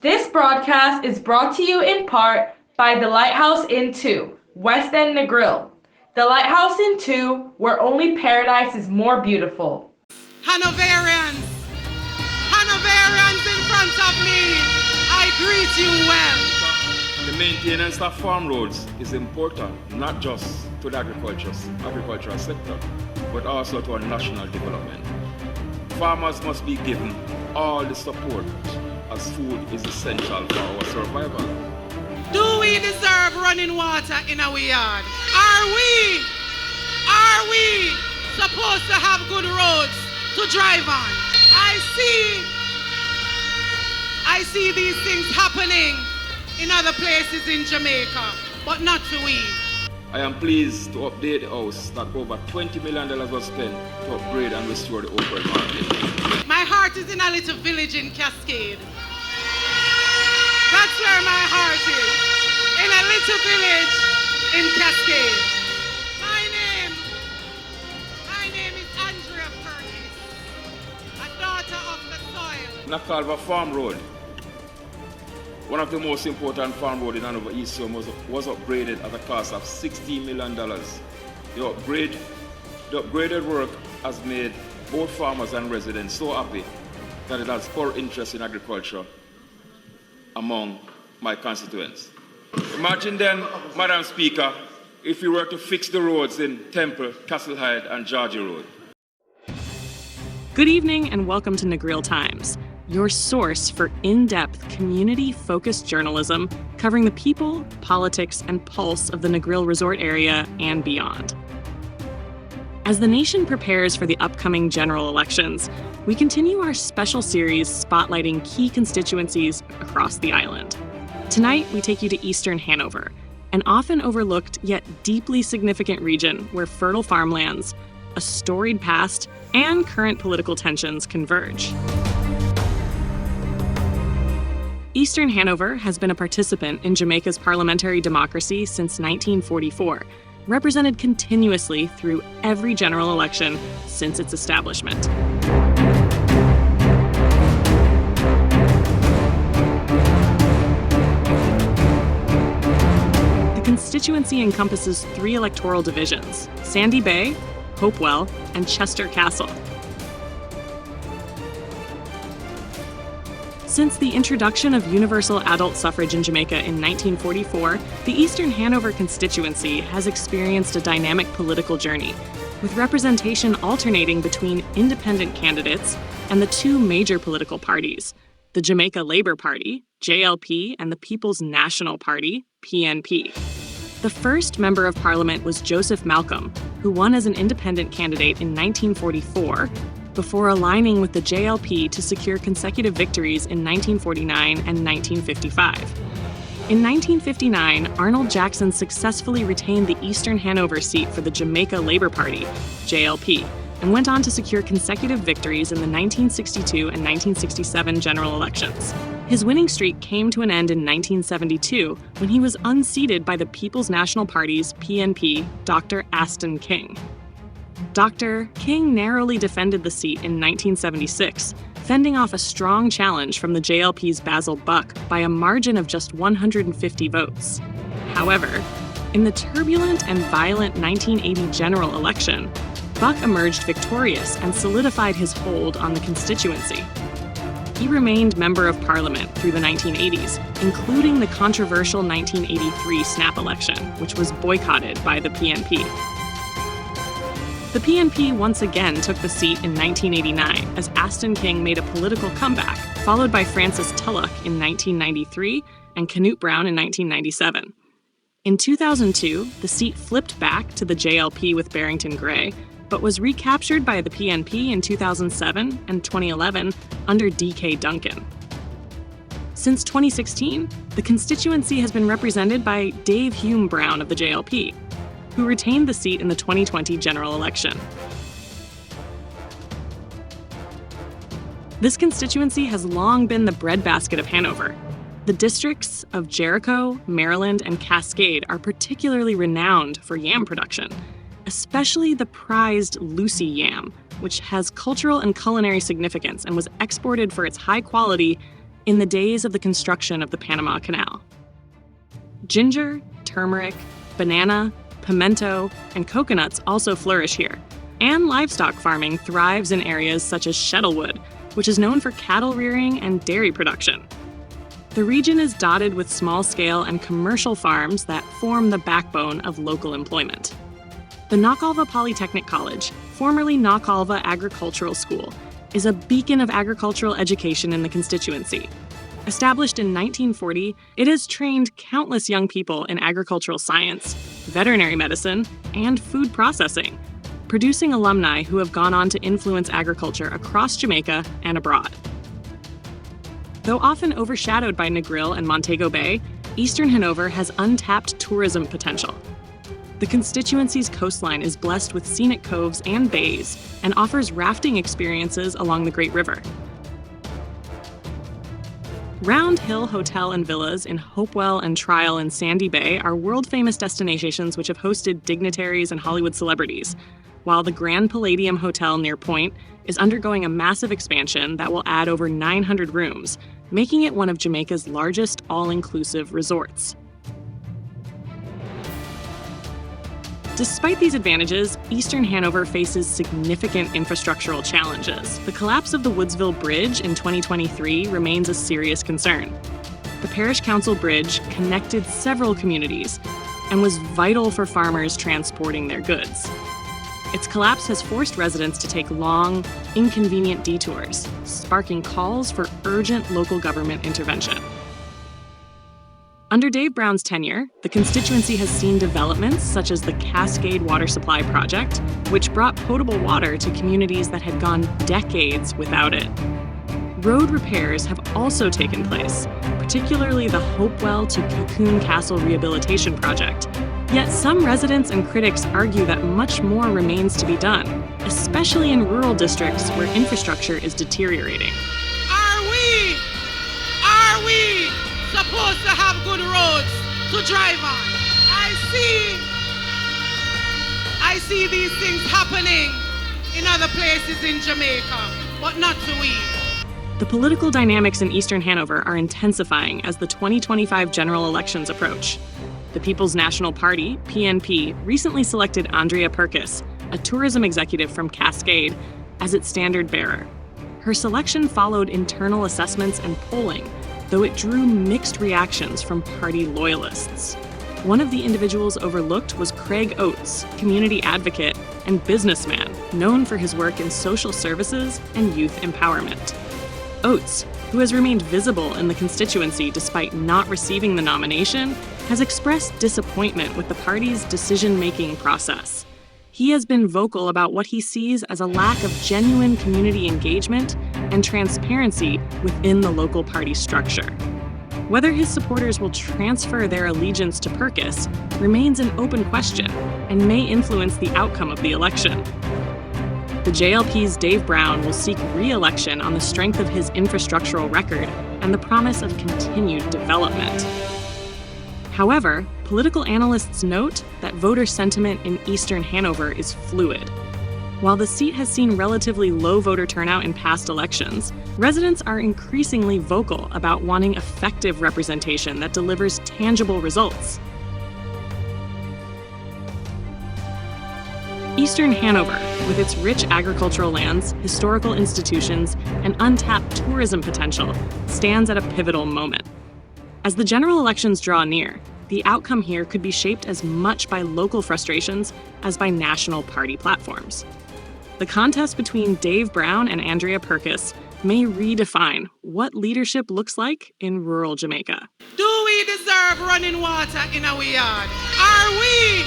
This broadcast is brought to you in part by the Lighthouse Inn 2, West End Negril. The Lighthouse Inn 2, where only paradise is more beautiful. Hanoverians in front of me, I greet you well. The maintenance of farm roads is important, not just to the agricultural sector, but also to our national development. Farmers must be given all the support, as food is essential for our survival. Do we deserve running water in our yard? Are we supposed to have good roads to drive on? I see these things happening in other places in Jamaica, but not to we. I am pleased to update the House that over $20 million was spent to upgrade and restore the Oakwood market. My heart is in a little village in Cascade. That's where my heart is, in a little village in Cascade. My name is Andrea Curtis, a daughter of the soil. Nakalva Farm Road, one of the most important farm roads in Hanover East Zone, was upgraded at a cost of $16 million. The upgraded work has made both farmers and residents so happy that it has spurred interest in agriculture among my constituents. Imagine then, Madam Speaker, if we were to fix the roads in Temple, Castlehyde, and Georgia Road. Good evening and welcome to Negril Times, your source for in-depth, community-focused journalism covering the people, politics, and pulse of the Negril Resort area and beyond. As the nation prepares for the upcoming general elections, we continue our special series spotlighting key constituencies across the island. Tonight, we take you to Eastern Hanover, an often overlooked yet deeply significant region where fertile farmlands, a storied past, and current political tensions converge. Eastern Hanover has been a participant in Jamaica's parliamentary democracy since 1944, represented continuously through every general election since its establishment. The constituency encompasses 3 electoral divisions: Sandy Bay, Hopewell, and Chester Castle. Since the introduction of universal adult suffrage in Jamaica in 1944, the Eastern Hanover constituency has experienced a dynamic political journey, with representation alternating between independent candidates and the 2 major political parties, the Jamaica Labour Party, JLP, and the People's National Party, PNP. The first Member of Parliament was Joseph Malcolm, who won as an independent candidate in 1944, before aligning with the JLP to secure consecutive victories in 1949 and 1955. In 1959, Arnold Jackson successfully retained the Eastern Hanover seat for the Jamaica Labour Party, JLP, and went on to secure consecutive victories in the 1962 and 1967 general elections. His winning streak came to an end in 1972 when he was unseated by the People's National Party's PNP, Dr. Aston King. Dr. King narrowly defended the seat in 1976, fending off a strong challenge from the JLP's Basil Buck by a margin of just 150 votes. However, in the turbulent and violent 1980 general election, Buck emerged victorious and solidified his hold on the constituency. He remained Member of Parliament through the 1980s, including the controversial 1983 snap election, which was boycotted by the PNP. The PNP once again took the seat in 1989 as Aston King made a political comeback, followed by Francis Tulloch in 1993 and Canute Brown in 1997. In 2002, the seat flipped back to the JLP with Barrington Gray, but was recaptured by the PNP in 2007 and 2011 under D.K. Duncan. Since 2016, the constituency has been represented by Dave Hume Brown of the JLP, who retained the seat in the 2020 general election. This constituency has long been the breadbasket of Hanover. The districts of Jericho, Maryland, and Cascade are particularly renowned for yam production, especially the prized Lucy yam, which has cultural and culinary significance and was exported for its high quality in the days of the construction of the Panama Canal. Ginger, turmeric, banana, pimento, and coconuts also flourish here, and livestock farming thrives in areas such as Shettlewood, which is known for cattle rearing and dairy production. The region is dotted with small-scale and commercial farms that form the backbone of local employment. The Nakalva Polytechnic College, formerly Nakalva Agricultural School, is a beacon of agricultural education in the constituency. Established in 1940, it has trained countless young people in agricultural science, veterinary medicine, and food processing, producing alumni who have gone on to influence agriculture across Jamaica and abroad. Though often overshadowed by Negril and Montego Bay, Eastern Hanover has untapped tourism potential. The constituency's coastline is blessed with scenic coves and bays and offers rafting experiences along the Great River. Round Hill Hotel and Villas in Hopewell and Trial in Sandy Bay are world-famous destinations which have hosted dignitaries and Hollywood celebrities, while the Grand Palladium Hotel near Point is undergoing a massive expansion that will add over 900 rooms, making it one of Jamaica's largest all-inclusive resorts. Despite these advantages, Eastern Hanover faces significant infrastructural challenges. The collapse of the Woodsville Bridge in 2023 remains a serious concern. The Parish Council Bridge connected several communities and was vital for farmers transporting their goods. Its collapse has forced residents to take long, inconvenient detours, sparking calls for urgent local government intervention. Under Dave Brown's tenure, the constituency has seen developments such as the Cascade Water Supply Project, which brought potable water to communities that had gone decades without it. Road repairs have also taken place, particularly the Hopewell to Cocoon Castle Rehabilitation Project. Yet some residents and critics argue that much more remains to be done, especially in rural districts where infrastructure is deteriorating. Are we supposed to have good roads to drive on? I see these things happening in other places in Jamaica, but not to we. The political dynamics in Eastern Hanover are intensifying as the 2025 general elections approach. The People's National Party, PNP, recently selected Andrea Purkis, a tourism executive from Cascade, as its standard bearer. Her selection followed internal assessments and polling, though it drew mixed reactions from party loyalists. One of the individuals overlooked was Craig Oates, community advocate and businessman known for his work in social services and youth empowerment. Oates, who has remained visible in the constituency despite not receiving the nomination, has expressed disappointment with the party's decision-making process. He has been vocal about what he sees as a lack of genuine community engagement and transparency within the local party structure. Whether his supporters will transfer their allegiance to Purkis remains an open question and may influence the outcome of the election. The JLP's Dave Brown will seek re-election on the strength of his infrastructural record and the promise of continued development. However, political analysts note that voter sentiment in Eastern Hanover is fluid. While the seat has seen relatively low voter turnout in past elections, residents are increasingly vocal about wanting effective representation that delivers tangible results. Eastern Hanover, with its rich agricultural lands, historical institutions, and untapped tourism potential, stands at a pivotal moment. As the general elections draw near, the outcome here could be shaped as much by local frustrations as by national party platforms. The contest between Dave Brown and Andrea Purkis may redefine what leadership looks like in rural Jamaica. Do we deserve running water in our yard? Are we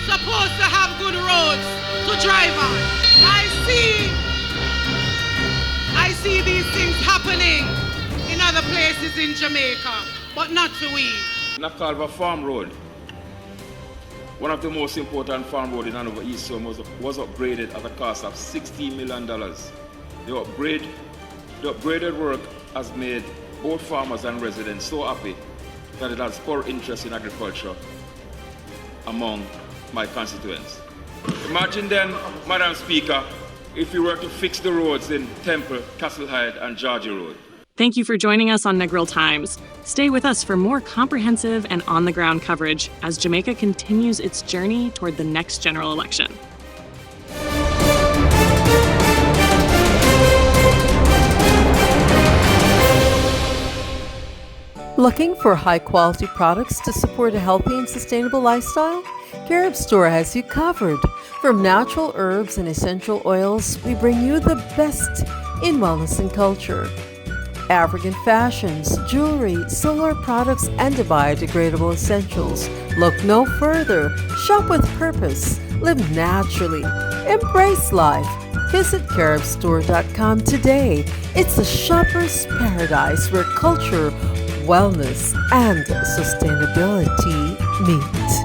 supposed to have good roads to drive on? I see these things happening in other places in Jamaica, but not to we. Nakalva Farm Road, one of the most important farm roads in Hanover East Zone, was upgraded at a cost of $16 million. The upgraded work has made both farmers and residents so happy that it has spurred interest in agriculture among my constituents. Imagine then, Madam Speaker, if we were to fix the roads in Temple, Castle Hyde, and Georgia Road. Thank you for joining us on Negril Times. Stay with us for more comprehensive and on-the-ground coverage as Jamaica continues its journey toward the next general election. Looking for high-quality products to support a healthy and sustainable lifestyle? Carib Store has you covered. From natural herbs and essential oils, we bring you the best in wellness and culture. African fashions, jewelry, solar products, and biodegradable essentials. Look no further. Shop with purpose. Live naturally. Embrace life. Visit caribstore.com today. It's a shopper's paradise where culture, wellness, and sustainability meet.